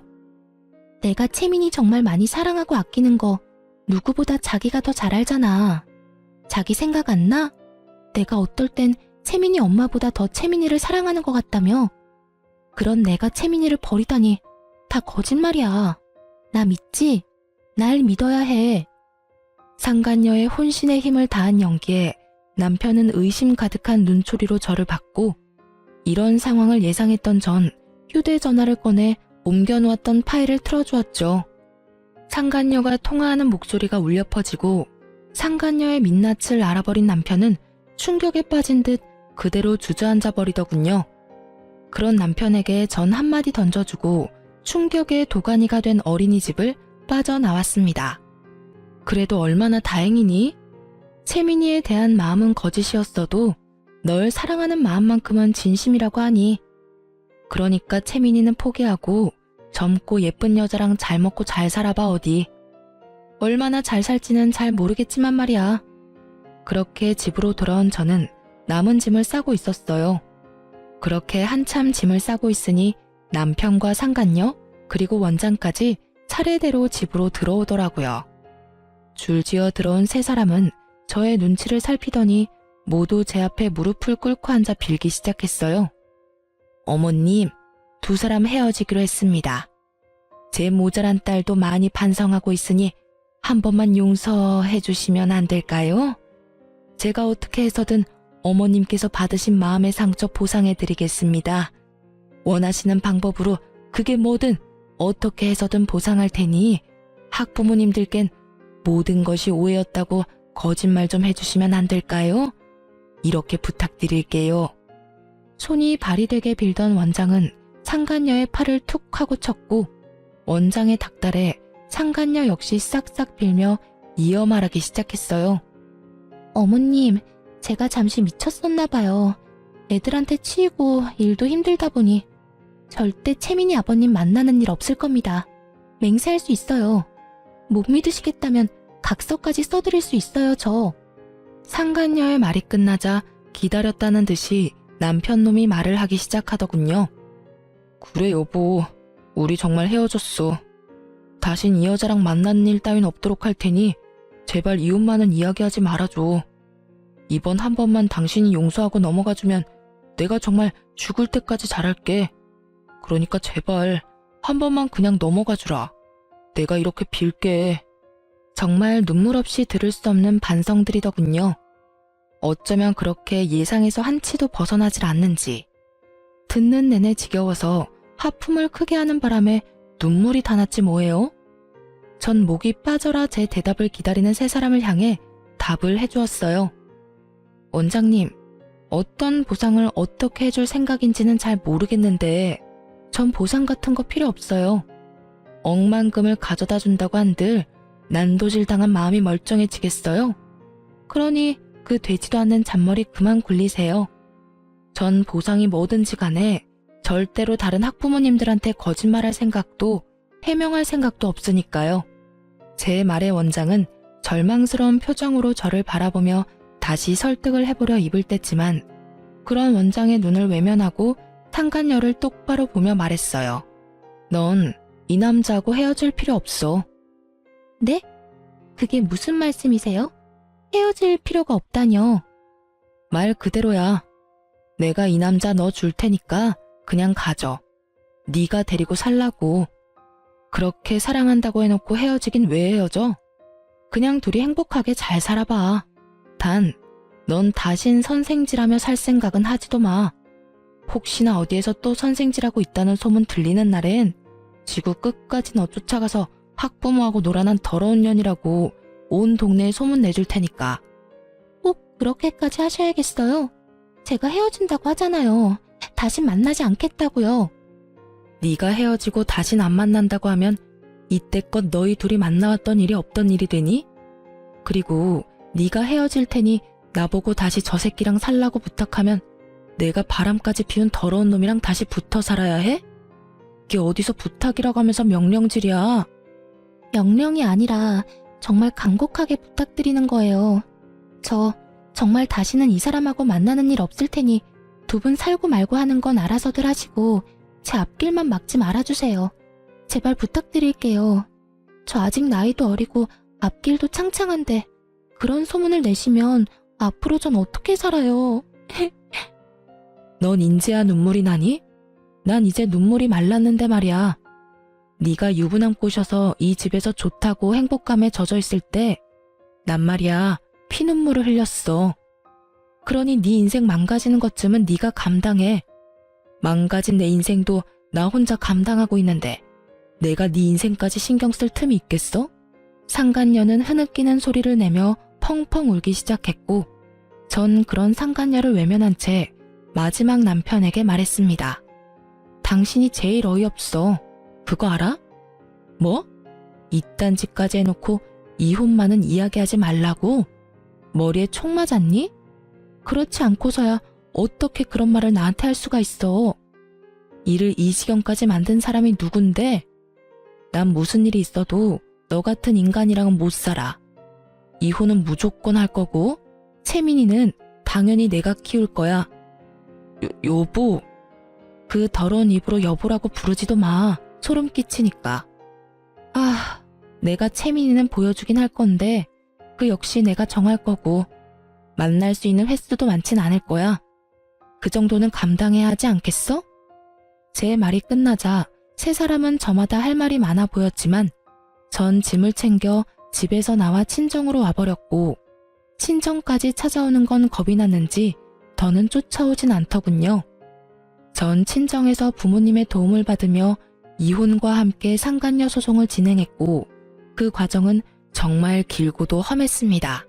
내가 채민이 정말 많이 사랑하고 아끼는 거 누구보다 자기가 더 잘 알잖아. 자기 생각 안 나? 내가 어떨 땐 채민이 엄마보다 더 채민이를 사랑하는 것 같다며. 그런 내가 채민이를 버리다니 다 거짓말이야. 나 믿지? 날 믿어야 해. 상간녀의 혼신의 힘을 다한 연기에 남편은 의심 가득한 눈초리로 저를 봤고 이런 상황을 예상했던 전 휴대전화를 꺼내 옮겨놓았던 파일을 틀어주었죠. 상간녀가 통화하는 목소리가 울려 퍼지고 상간녀의 민낯을 알아버린 남편은 충격에 빠진 듯 그대로 주저앉아 버리더군요. 그런 남편에게 전 한마디 던져주고 충격의 도가니가 된 어린이집을 빠져나왔습니다. 그래도 얼마나 다행이니? 채민이에 대한 마음은 거짓이었어도 널 사랑하는 마음만큼은 진심이라고 하니. 그러니까 채민이는 포기하고 젊고 예쁜 여자랑 잘 먹고 잘 살아봐 어디. 얼마나 잘 살지는 잘 모르겠지만 말이야. 그렇게 집으로 돌아온 저는 남은 짐을 싸고 있었어요. 그렇게 한참 짐을 싸고 있으니 남편과 상간녀 그리고 원장까지 차례대로 집으로 들어오더라고요. 줄지어 들어온 세 사람은 저의 눈치를 살피더니 모두 제 앞에 무릎을 꿇고 앉아 빌기 시작했어요. 어머님, 두 사람 헤어지기로 했습니다. 제 모자란 딸도 많이 반성하고 있으니 한 번만 용서해 주시면 안 될까요? 제가 어떻게 해서든 어머님께서 받으신 마음의 상처 보상해 드리겠습니다. 원하시는 방법으로 그게 뭐든 어떻게 해서든 보상할 테니 학부모님들겐 모든 것이 오해였다고 거짓말 좀 해주시면 안 될까요? 이렇게 부탁드릴게요. 손이 발이 되게 빌던 원장은 상간녀의 팔을 툭 하고 쳤고 원장의 닭달에 상간녀 역시 싹싹 빌며 이어 말하기 시작했어요. 어머님, 제가 잠시 미쳤었나 봐요. 애들한테 치이고 일도 힘들다 보니 절대 채민이 아버님 만나는 일 없을 겁니다. 맹세할 수 있어요. 못 믿으시겠다면 각서까지 써드릴 수 있어요, 저. 상간녀의 말이 끝나자 기다렸다는 듯이 남편 놈이 말을 하기 시작하더군요. 그래 여보, 우리 정말 헤어졌어. 다신 이 여자랑 만나는 일 따윈 없도록 할 테니 제발 이웃만은 이야기하지 말아줘. 이번 한 번만 당신이 용서하고 넘어가주면 내가 정말 죽을 때까지 잘할게. 그러니까 제발 한 번만 그냥 넘어가주라. 내가 이렇게 빌게. 정말 눈물 없이 들을 수 없는 반성들이더군요. 어쩌면 그렇게 예상에서 한치도 벗어나질 않는지. 듣는 내내 지겨워서 하품을 크게 하는 바람에 눈물이 다 났지 뭐예요? 전 목이 빠져라 제 대답을 기다리는 세 사람을 향해 답을 해주었어요. 원장님, 어떤 보상을 어떻게 해줄 생각인지는 잘 모르겠는데 전 보상 같은 거 필요 없어요. 억만금을 가져다 준다고 한들 난도질 당한 마음이 멀쩡해지겠어요? 그러니 그 되지도 않는 잔머리 그만 굴리세요. 전 보상이 뭐든지 간에 절대로 다른 학부모님들한테 거짓말할 생각도 해명할 생각도 없으니까요. 제 말에 원장은 절망스러운 표정으로 저를 바라보며 다시 설득을 해보려 입을 뗐지만 그런 원장의 눈을 외면하고 상간녀를 똑바로 보며 말했어요. 넌 이 남자하고 헤어질 필요 없어. 네? 그게 무슨 말씀이세요? 헤어질 필요가 없다뇨. 말 그대로야. 내가 이 남자 너 줄 테니까 그냥 가져. 네가 데리고 살라고. 그렇게 사랑한다고 해놓고 헤어지긴 왜 헤어져? 그냥 둘이 행복하게 잘 살아봐. 단, 넌 다신 선생질하며 살 생각은 하지도 마. 혹시나 어디에서 또 선생질하고 있다는 소문 들리는 날엔 지구 끝까지 너 쫓아가서 학부모하고 놀아난 더러운 년이라고 온 동네에 소문 내줄 테니까. 꼭 그렇게까지 하셔야겠어요? 제가 헤어진다고 하잖아요. 다신 만나지 않겠다고요. 네가 헤어지고 다신 안 만난다고 하면 이때껏 너희 둘이 만나왔던 일이 없던 일이 되니? 그리고 네가 헤어질 테니 나보고 다시 저 새끼랑 살라고 부탁하면 내가 바람까지 피운 더러운 놈이랑 다시 붙어 살아야 해? 이게 어디서 부탁이라고 하면서 명령질이야. 명령이 아니라 정말 간곡하게 부탁드리는 거예요. 저 정말 다시는 이 사람하고 만나는 일 없을 테니 두 분 살고 말고 하는 건 알아서들 하시고 제 앞길만 막지 말아주세요. 제발 부탁드릴게요. 저 아직 나이도 어리고 앞길도 창창한데 그런 소문을 내시면 앞으로 전 어떻게 살아요? 넌 인제야 눈물이 나니? 난 이제 눈물이 말랐는데 말이야. 네가 유부남 꼬셔서 이 집에서 좋다고 행복감에 젖어 있을 때 난 말이야 피눈물을 흘렸어. 그러니 네 인생 망가지는 것쯤은 네가 감당해. 망가진 내 인생도 나 혼자 감당하고 있는데 내가 네 인생까지 신경 쓸 틈이 있겠어? 상간녀는 흐느끼는 소리를 내며 펑펑 울기 시작했고 전 그런 상간녀를 외면한 채 마지막 남편에게 말했습니다. 당신이 제일 어이없어. 그거 알아? 뭐? 이딴 짓까지 해놓고 이혼만은 이야기하지 말라고? 머리에 총 맞았니? 그렇지 않고서야 어떻게 그런 말을 나한테 할 수가 있어. 일을 이 지경까지 만든 사람이 누군데? 난 무슨 일이 있어도 너 같은 인간이랑은 못 살아. 이혼은 무조건 할 거고 채민이는 당연히 내가 키울 거야. 여보. 그 더러운 입으로 여보라고 부르지도 마. 소름 끼치니까. 아, 내가 채민이는 보여주긴 할 건데 그 역시 내가 정할 거고 만날 수 있는 횟수도 많진 않을 거야. 그 정도는 감당해야 하지 않겠어? 제 말이 끝나자 세 사람은 저마다 할 말이 많아 보였지만 전 짐을 챙겨 집에서 나와 친정으로 와버렸고 친정까지 찾아오는 건 겁이 났는지 더는 쫓아오진 않더군요. 전 친정에서 부모님의 도움을 받으며 이혼과 함께 상간녀 소송을 진행했고 그 과정은 정말 길고도 험했습니다.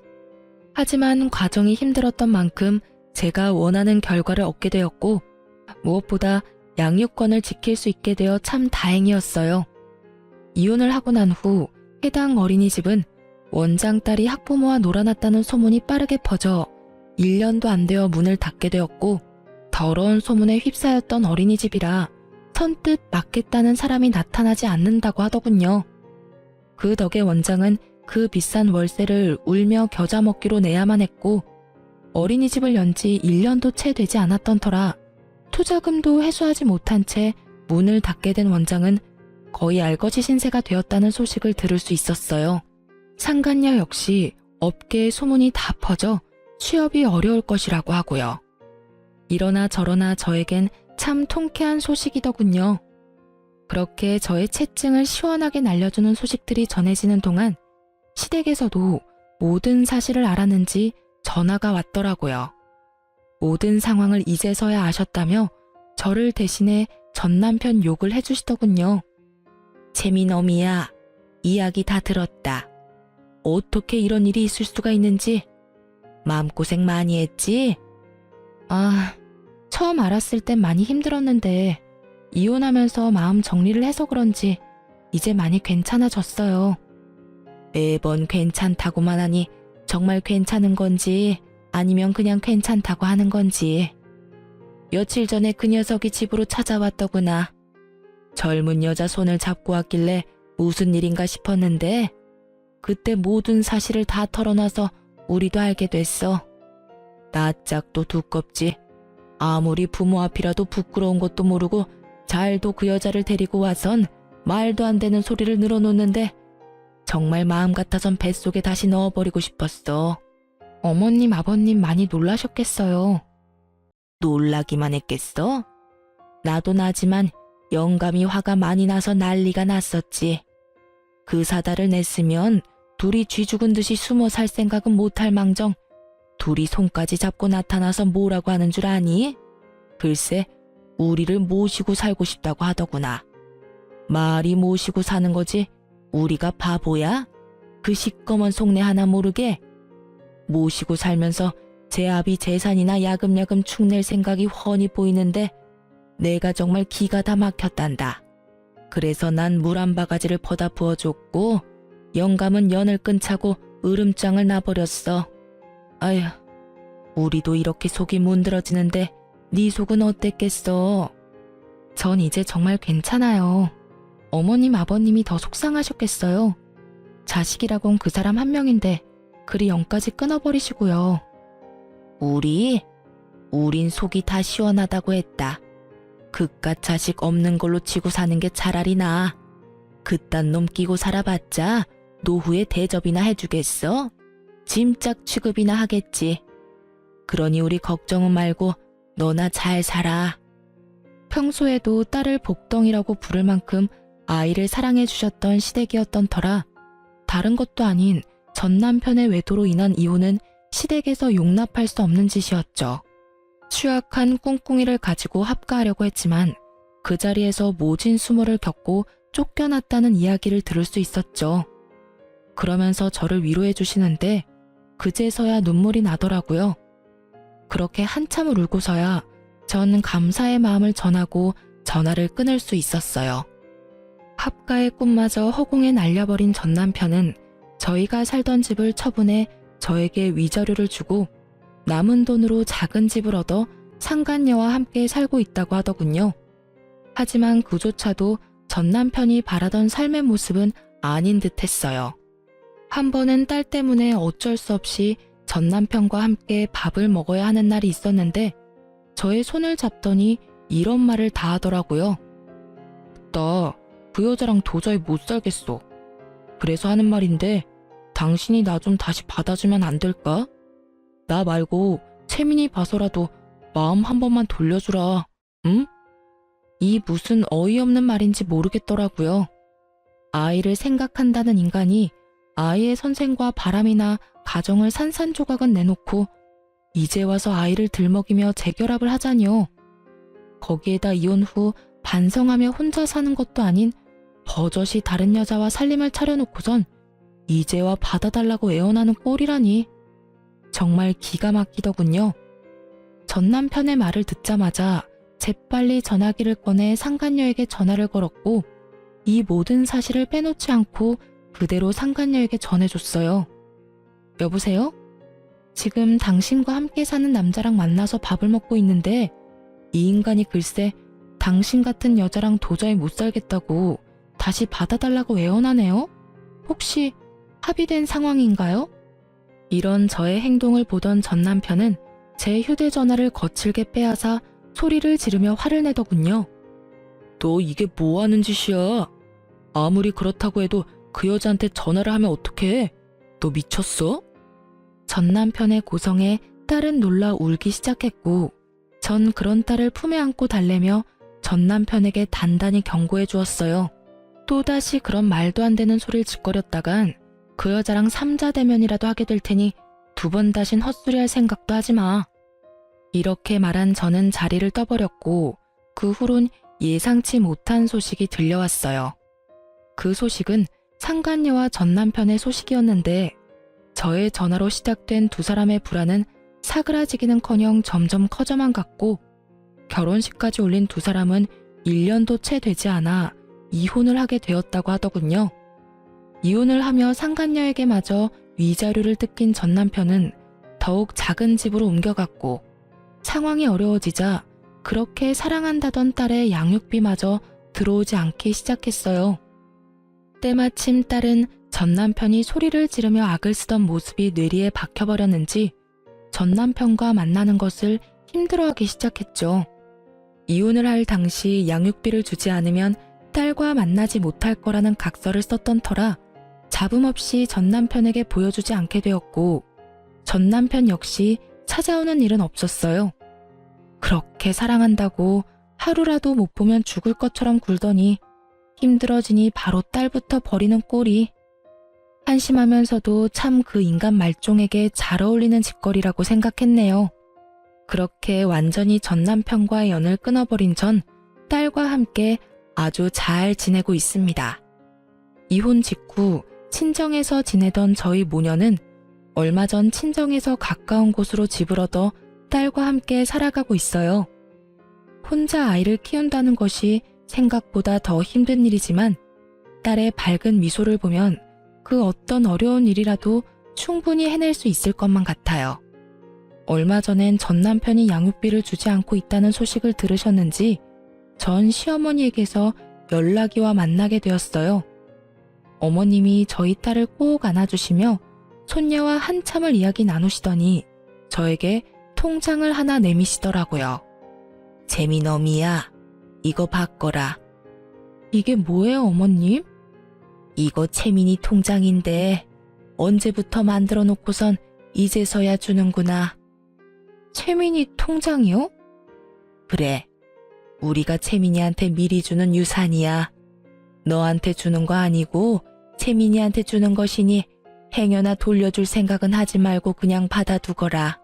하지만 과정이 힘들었던 만큼 제가 원하는 결과를 얻게 되었고 무엇보다 양육권을 지킬 수 있게 되어 참 다행이었어요. 이혼을 하고 난 후 해당 어린이집은 원장 딸이 학부모와 놀아났다는 소문이 빠르게 퍼져 1년도 안 되어 문을 닫게 되었고 더러운 소문에 휩싸였던 어린이집이라 선뜻 맡겠다는 사람이 나타나지 않는다고 하더군요. 그 덕에 원장은 그 비싼 월세를 울며 겨자 먹기로 내야만 했고 어린이집을 연 지 1년도 채 되지 않았던 터라 투자금도 회수하지 못한 채 문을 닫게 된 원장은 거의 알거지 신세가 되었다는 소식을 들을 수 있었어요. 상간녀 역시 업계에 소문이 다 퍼져 취업이 어려울 것이라고 하고요. 이러나 저러나 저에겐 참 통쾌한 소식이더군요. 그렇게 저의 채증을 시원하게 날려주는 소식들이 전해지는 동안 시댁에서도 모든 사실을 알았는지 전화가 왔더라고요. 모든 상황을 이제서야 아셨다며 저를 대신해 전 남편 욕을 해주시더군요. 채민어미야, 이야기 다 들었다. 어떻게 이런 일이 있을 수가 있는지 마음고생 많이 했지? 아, 처음 알았을 땐 많이 힘들었는데 이혼하면서 마음 정리를 해서 그런지 이제 많이 괜찮아졌어요. 매번 괜찮다고만 하니 정말 괜찮은 건지 아니면 그냥 괜찮다고 하는 건지. 며칠 전에 그 녀석이 집으로 찾아왔더구나. 젊은 여자 손을 잡고 왔길래 무슨 일인가 싶었는데 그때 모든 사실을 다 털어놔서 우리도 알게 됐어. 낯짝도 두껍지. 아무리 부모 앞이라도 부끄러운 것도 모르고 잘도 그 여자를 데리고 와선 말도 안 되는 소리를 늘어놓는데 정말 마음 같아선 뱃속에 다시 넣어버리고 싶었어. 어머님, 아버님 많이 놀라셨겠어요. 놀라기만 했겠어? 나도 나지만 영감이 화가 많이 나서 난리가 났었지. 그 사달을 냈으면 둘이 쥐 죽은 듯이 숨어 살 생각은 못할 망정 둘이 손까지 잡고 나타나서 뭐라고 하는 줄 아니? 글쎄 우리를 모시고 살고 싶다고 하더구나. 말이 모시고 사는 거지 우리가 바보야? 그 시꺼먼 속내 하나 모르게? 모시고 살면서 제 아비 재산이나 야금야금 축낼 생각이 훤히 보이는데 내가 정말 기가 다 막혔단다. 그래서 난 물 한 바가지를 퍼다 부어줬고 영감은 연을 끈차고 으름장을 놔버렸어. 아휴, 우리도 이렇게 속이 문드러지는데 네 속은 어땠겠어? 전 이제 정말 괜찮아요. 어머님, 아버님이 더 속상하셨겠어요. 자식이라곤 그 사람 한 명인데 그리 영까지 끊어버리시고요. 우린 속이 다 시원하다고 했다. 그깟 자식 없는 걸로 치고 사는 게 차라리 나아. 그딴 놈 끼고 살아봤자 노후에 대접이나 해주겠어? 짐짝 취급이나 하겠지. 그러니 우리 걱정은 말고 너나 잘 살아. 평소에도 딸을 복덩이라고 부를 만큼 아이를 사랑해 주셨던 시댁이었던 터라 다른 것도 아닌 전 남편의 외도로 인한 이혼은 시댁에서 용납할 수 없는 짓이었죠. 취약한 꿍꿍이를 가지고 합가하려고 했지만 그 자리에서 모진 수모를 겪고 쫓겨났다는 이야기를 들을 수 있었죠. 그러면서 저를 위로해 주시는데 그제서야 눈물이 나더라고요. 그렇게 한참을 울고서야 전 감사의 마음을 전하고 전화를 끊을 수 있었어요. 합가의 꿈마저 허공에 날려버린 전 남편은 저희가 살던 집을 처분해 저에게 위자료를 주고 남은 돈으로 작은 집을 얻어 상간녀와 함께 살고 있다고 하더군요. 하지만 그조차도 전 남편이 바라던 삶의 모습은 아닌 듯 했어요. 한 번은 딸 때문에 어쩔 수 없이 전 남편과 함께 밥을 먹어야 하는 날이 있었는데 저의 손을 잡더니 이런 말을 다 하더라고요. 나 그 여자랑 도저히 못 살겠어. 그래서 하는 말인데 당신이 나 좀 다시 받아주면 안 될까? 나 말고 채민이 봐서라도 마음 한 번만 돌려주라. 응? 이 무슨 어이없는 말인지 모르겠더라고요. 아이를 생각한다는 인간이 아이의 선생과 바람이나 가정을 산산조각은 내놓고 이제 와서 아이를 들먹이며 재결합을 하자니요. 거기에다 이혼 후 반성하며 혼자 사는 것도 아닌 버젓이 다른 여자와 살림을 차려놓고선 이제와 받아달라고 애원하는 꼴이라니. 정말 기가 막히더군요. 전 남편의 말을 듣자마자 재빨리 전화기를 꺼내 상간녀에게 전화를 걸었고 이 모든 사실을 빼놓지 않고 그대로 상간녀에게 전해줬어요. 여보세요? 지금 당신과 함께 사는 남자랑 만나서 밥을 먹고 있는데 이 인간이 글쎄 당신 같은 여자랑 도저히 못 살겠다고 다시 받아달라고 애원하네요? 혹시 합의된 상황인가요? 이런 저의 행동을 보던 전 남편은 제 휴대전화를 거칠게 빼앗아 소리를 지르며 화를 내더군요. 너 이게 뭐 하는 짓이야? 아무리 그렇다고 해도 그 여자한테 전화를 하면 어떡해? 너 미쳤어? 전 남편의 고성에 딸은 놀라 울기 시작했고 전 그런 딸을 품에 안고 달래며 전 남편에게 단단히 경고해 주었어요. 또다시 그런 말도 안 되는 소리를 짓거렸다간 그 여자랑 삼자대면이라도 하게 될 테니 두 번 다신 헛소리할 생각도 하지 마. 이렇게 말한 저는 자리를 떠버렸고 그 후론 예상치 못한 소식이 들려왔어요. 그 소식은 상간녀와 전 남편의 소식이었는데 저의 전화로 시작된 두 사람의 불화는 사그라지기는커녕 점점 커져만 갔고 결혼식까지 올린 두 사람은 1년도 채 되지 않아 이혼을 하게 되었다고 하더군요. 이혼을 하며 상간녀에게마저 위자료를 뜯긴 전 남편은 더욱 작은 집으로 옮겨갔고 상황이 어려워지자 그렇게 사랑한다던 딸의 양육비마저 들어오지 않기 시작했어요. 때마침 딸은 전 남편이 소리를 지르며 악을 쓰던 모습이 뇌리에 박혀버렸는지 전 남편과 만나는 것을 힘들어하기 시작했죠. 이혼을 할 당시 양육비를 주지 않으면 딸과 만나지 못할 거라는 각서를 썼던 터라 잡음 없이 전 남편에게 보여주지 않게 되었고 전 남편 역시 찾아오는 일은 없었어요. 그렇게 사랑한다고 하루라도 못 보면 죽을 것처럼 굴더니 힘들어지니 바로 딸부터 버리는 꼴이 한심하면서도 참 그 인간 말종에게 잘 어울리는 짓거리라고 생각했네요. 그렇게 완전히 전 남편과의 연을 끊어버린 전 딸과 함께 아주 잘 지내고 있습니다. 이혼 직후 친정에서 지내던 저희 모녀는 얼마 전 친정에서 가까운 곳으로 집을 얻어 딸과 함께 살아가고 있어요. 혼자 아이를 키운다는 것이 생각보다 더 힘든 일이지만 딸의 밝은 미소를 보면 그 어떤 어려운 일이라도 충분히 해낼 수 있을 것만 같아요. 얼마 전엔 전 남편이 양육비를 주지 않고 있다는 소식을 들으셨는지 전 시어머니에게서 연락이 와 만나게 되었어요. 어머님이 저희 딸을 꼭 안아주시며 손녀와 한참을 이야기 나누시더니 저에게 통장을 하나 내미시더라고요. 재미너미야, 이거 바꿔라. 이게 뭐예요, 어머님? 이거 채민이 통장인데 언제부터 만들어 놓고선 이제서야 주는구나. 채민이 통장이요? 그래, 우리가 채민이한테 미리 주는 유산이야. 너한테 주는 거 아니고 채민이한테 주는 것이니 행여나 돌려줄 생각은 하지 말고 그냥 받아두거라.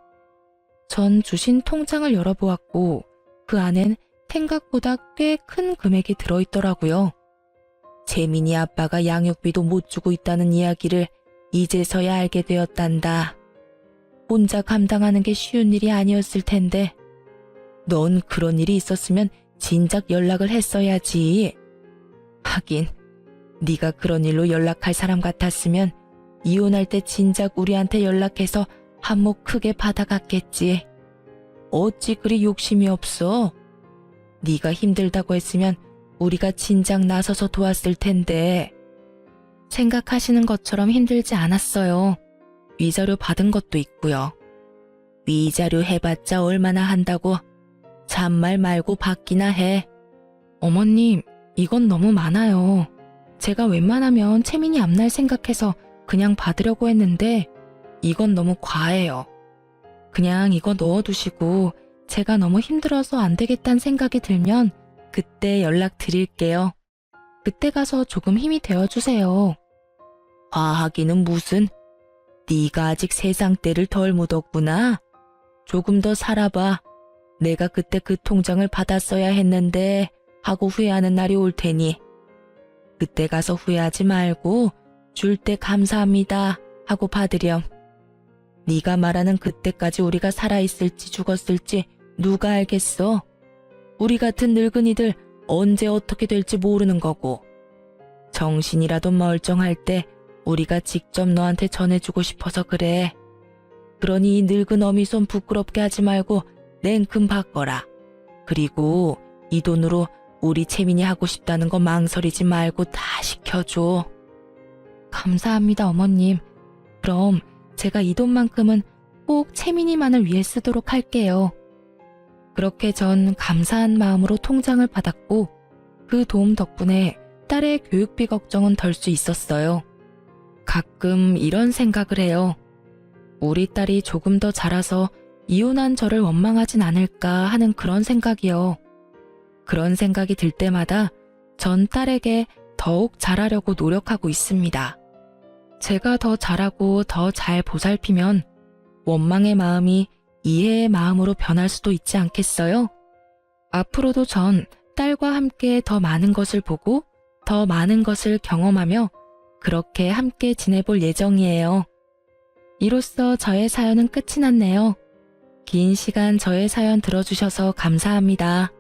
전 주신 통장을 열어보았고 그 안엔 생각보다 꽤 큰 금액이 들어있더라고요. 재민이 아빠가 양육비도 못 주고 있다는 이야기를 이제서야 알게 되었단다. 혼자 감당하는 게 쉬운 일이 아니었을 텐데 넌 그런 일이 있었으면 진작 연락을 했어야지. 하긴 네가 그런 일로 연락할 사람 같았으면 이혼할 때 진작 우리한테 연락해서 한몫 크게 받아갔겠지. 어찌 그리 욕심이 없어? 네가 힘들다고 했으면 우리가 진작 나서서 도왔을 텐데. 생각하시는 것처럼 힘들지 않았어요. 위자료 받은 것도 있고요. 위자료 해봤자 얼마나 한다고. 잔말 말고 받기나 해. 어머님, 이건 너무 많아요. 제가 웬만하면 채민이 앞날 생각해서 그냥 받으려고 했는데 이건 너무 과해요. 그냥 이거 넣어두시고 제가 너무 힘들어서 안 되겠다는 생각이 들면 그때 연락드릴게요. 그때 가서 조금 힘이 되어주세요. 화하기는 무슨. 네가 아직 세상 때를 덜 묻었구나. 조금 더 살아봐. 내가 그때 그 통장을 받았어야 했는데 하고 후회하는 날이 올 테니. 그때 가서 후회하지 말고 줄 때 감사합니다 하고 받으렴. 네가 말하는 그때까지 우리가 살아있을지 죽었을지 누가 알겠어. 우리 같은 늙은이들 언제 어떻게 될지 모르는 거고. 정신이라도 멀쩡할 때 우리가 직접 너한테 전해주고 싶어서 그래. 그러니 이 늙은 어미손 부끄럽게 하지 말고 냉큼 바꿔라. 그리고 이 돈으로 우리 채민이 하고 싶다는 거 망설이지 말고 다 시켜줘. 감사합니다, 어머님. 그럼 제가 이 돈만큼은 꼭 채민이만을 위해 쓰도록 할게요. 그렇게 전 감사한 마음으로 통장을 받았고 그 도움 덕분에 딸의 교육비 걱정은 덜 수 있었어요. 가끔 이런 생각을 해요. 우리 딸이 조금 더 자라서 이혼한 저를 원망하진 않을까 하는 그런 생각이요. 그런 생각이 들 때마다 전 딸에게 더욱 잘하려고 노력하고 있습니다. 제가 더 잘하고 더 잘 보살피면 원망의 마음이 이해의 마음으로 변할 수도 있지 않겠어요? 앞으로도 전 딸과 함께 더 많은 것을 보고 더 많은 것을 경험하며 그렇게 함께 지내볼 예정이에요. 이로써 저의 사연은 끝이 났네요. 긴 시간 저의 사연 들어주셔서 감사합니다.